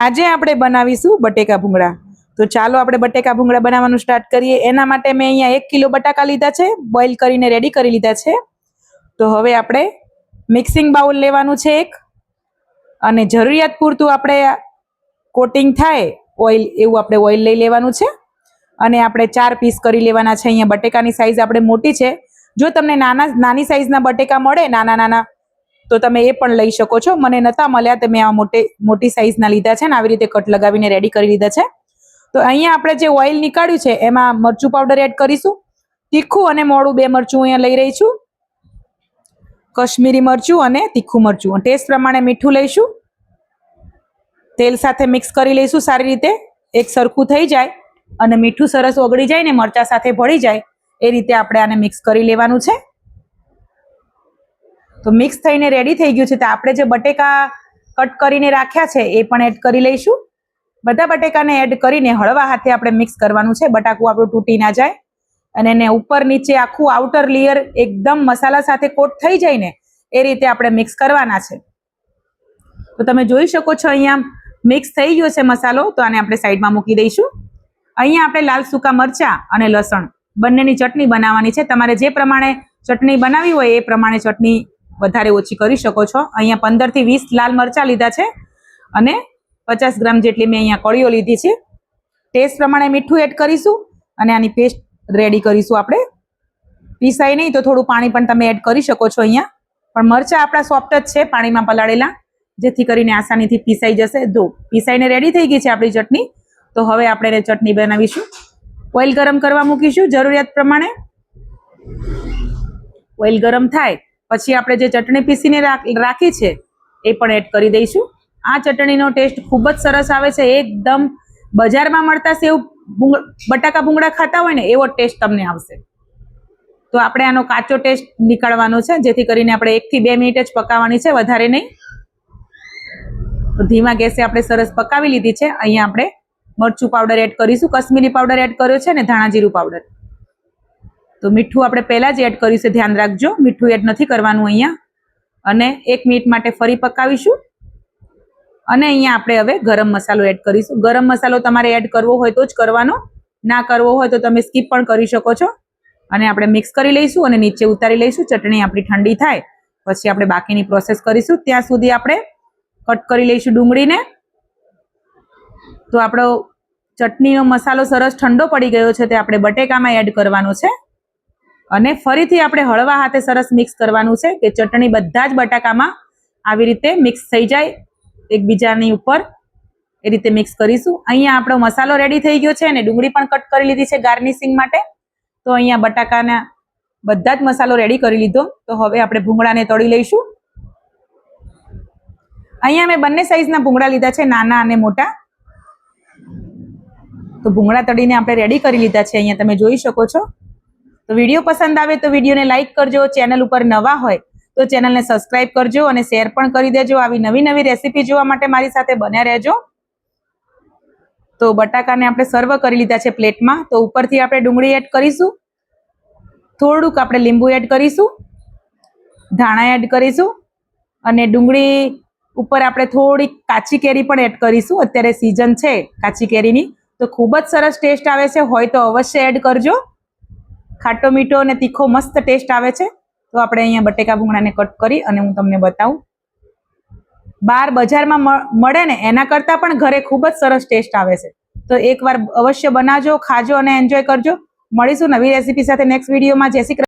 આજે આપણે બનાવીશું બટેકા ભૂંગળા. તો ચાલો આપણે બટેકા ભૂંગળા બનાવવાનું સ્ટાર્ટ કરીએ. એના માટે મેં અહીંયા 1 કિલો બટાકા લીધા છે, બોઇલ કરીને રેડી કરી લીધા છે. તો હવે આપણે મિક્સિંગ બાઉલ લેવાનું છે એક, અને જરૂરિયાત પૂરતું આપણે કોટિંગ થાય ઓઇલ એવું આપણે ઓઇલ લઈ લેવાનું છે. અને આપણે 4 પીસ કરી લેવાના છે. અહીંયા બટેકાની સાઈઝ આપણે મોટી છે. જો તમને નાની સાઈઝના બટેકા મળે નાના તો તમે એ પણ લઈ શકો છો. મને નતા મળ્યા તો મેં આ મોટી સાઈઝના લીધા છે ને આવી રીતે કટ લગાવીને રેડી કરી લીધા છે. તો અહીંયા આપણે જે ઓઇલ નીકાળ્યું છે એમાં મરચું પાવડર એડ કરીશું. તીખું અને મોળું 2 મરચું અહીંયા લઈ રહી છું. કશ્મીરી મરચું અને તીખું મરચું. ટેસ્ટ પ્રમાણે મીઠું લઈશું. તેલ સાથે મિક્સ કરી લઈશું સારી રીતે. એક સરખું થઈ જાય અને મીઠું સરસ ઓગળી જાય ને મરચા સાથે ભળી જાય એ રીતે આપણે આને મિક્સ કરી લેવાનું છે. તો મિક્સ થઈને રેડી થઈ ગયું છે. તો આપણે જે બટેકા કટ કરીને રાખ્યા છે એ પણ એડ કરી લઈશું. બધા બટેકાને એડ કરીને હળવા હાથે આપણે મિક્સ કરવાનું છે. બટાકું આપણું તૂટી ના જાય અને એને ઉપર નીચે આખું આઉટર લેયર એકદમ મસાલા સાથે કોટ થઈ જાય ને એ રીતે આપણે મિક્સ કરવાના છે. તો તમે જોઈ શકો છો અહીંયા મિક્સ થઈ ગયો છે મસાલો. તો આને આપણે સાઈડમાં મૂકી દઈશું. અહીંયા આપણે લાલ સૂકા મરચાં અને લસણ બંનેની ચટણી બનાવવાની છે. તમારે જે પ્રમાણે ચટણી બનાવી હોય એ પ્રમાણે ચટણી વધારે ઓછી કરી શકો છો. અહીંયા 15 થી 20 લાલ મરચાં લીધા છે અને 50 ગ્રામ જેટલી મેં અહીંયા કળીઓ લીધી છે. ટેસ્ટ પ્રમાણે મીઠું એડ કરીશું અને આની પેસ્ટ રેડી કરીશું આપણે. પીસાય નહીં તો થોડું પાણી પણ તમે એડ કરી શકો છો અહીંયા. પણ મરચાં આપણા સોફ્ટ જ છે પાણીમાં પલાળેલા, જેથી કરીને આસાનીથી પીસાઈ જશે. જો પીસાઈને રેડી થઈ ગઈ છે આપણી ચટણી. તો હવે આપણે ચટણી બનાવીશું. ઓઇલ ગરમ કરવા મૂકીશું જરૂરિયાત પ્રમાણે. ઓઇલ ગરમ થાય પછી આપણે જે ચટણી પીસીને રાખી છે એ પણ એડ કરી દઈશું. આ ચટણીનો ટેસ્ટ ખૂબ જ સરસ આવે છે. એકદમ બજારમાં મળતા સેવ બટાકા ભૂંગળા ખાતા હોય ને એવો ટેસ્ટ તમને આવશે. તો આપણે આનો કાચો ટેસ્ટ નીકાળવાનો છે, જેથી કરીને આપણે 1 થી 2 મિનિટ જ પકાવવાની છે, વધારે નહીં. તો ધીમા ગેસે આપણે સરસ પકાવી લીધી છે. અહીંયા આપણે મરચું પાવડર એડ કરીશું. કશ્મીરી પાવડર એડ કર્યો છે ને ધાણા જીરું પાવડર. તો મીઠું આપણે પહેલા જ એડ કર્યું છે, ધ્યાન રાખજો. મીઠું એડ નથી કરવાનું અહીંયા. અને 1 મિનિટ માટે ફરી પકાવીશું. અને અહીંયા આપણે હવે ગરમ મસાલો એડ કરીશું. ગરમ મસાલો તમારે એડ કરવો હોય તો જ કરવાનો, ના કરવો હોય તો તમે સ્કીપ પણ કરી શકો છો. અને આપણે મિક્સ કરી લઈશું અને નીચે ઉતારી લઈશું. ચટણી આપણી ઠંડી થાય પછી આપણે બાકીની પ્રોસેસ કરીશું. ત્યાં સુધી આપણે કટ કરી લઈશું ડુંગળીને. તો આપણો ચટણીનો મસાલો સરસ ઠંડો પડી ગયો છે. તે આપણે બટેકામાં એડ કરવાનો છે અને ફરીથી આપણે હળવા હાથે સરસ મિક્સ કરવાનું છે કે ચટણી બધા જ બટાકામાં આવી રીતે મિક્સ થઈ જાય એકબીજાની ઉપર. એ રીતે મિક્સ કરીશું. અહીંયા આપણો મસાલો રેડી થઈ ગયો છે અને ડુંગળી પણ કટ કરી લીધી છે ગાર્નિશિંગ માટે. તો અહીંયા બટાકાના બધા જ મસાલો રેડી કરી લીધો. તો હવે આપણે ભૂંગળાને તળી લઈશું. અહીંયા મેં બંને સાઈઝના ભૂંગળા લીધા છે, નાના અને મોટા. તો ભૂંગળા તળીને આપણે રેડી કરી લીધા છે. અહીંયા તમે જોઈ શકો છો. તો વિડીયો પસંદ આવે તો વિડીયોને લાઈક કરજો. ચેનલ ઉપર નવા હોય તો ચેનલને સબસ્ક્રાઇબ કરજો અને શેર પણ કરી દેજો. આવી નવી રેસીપી જોવા માટે મારી સાથે બન્યા રહેજો. તો બટાકાને આપણે સર્વ કરી લીધા છે પ્લેટમાં. તો ઉપરથી આપણે ડુંગળી એડ કરીશું. થોડુંક આપણે લીંબુ એડ કરીશું. ધાણા એડ કરીશું. અને ડુંગળી ઉપર આપણે થોડીક કાચી કેરી પણ એડ કરીશું. અત્યારે સિઝન છે કાચી કેરીની, તો ખૂબ જ સરસ ટેસ્ટ આવે છે. હોય તો અવશ્ય એડ કરજો. ખાટો મીઠો અને તીખો મસ્ત ટેસ્ટ આવે છે. તો આપણે અહીંયા બટેકા ભૂંગળાને કટ કરી અને હું તમને બતાવું. બહાર બજારમાં મળે ને એના કરતાં પણ ઘરે ખૂબ જ સરસ ટેસ્ટ આવે છે. તો એકવાર અવશ્ય બનાવજો, ખાજો અને એન્જોય કરજો. મળીશું નવી રેસીપી સાથે નેક્સ્ટ વિડીયોમાં. જય શ્રી કૃષ્ણ.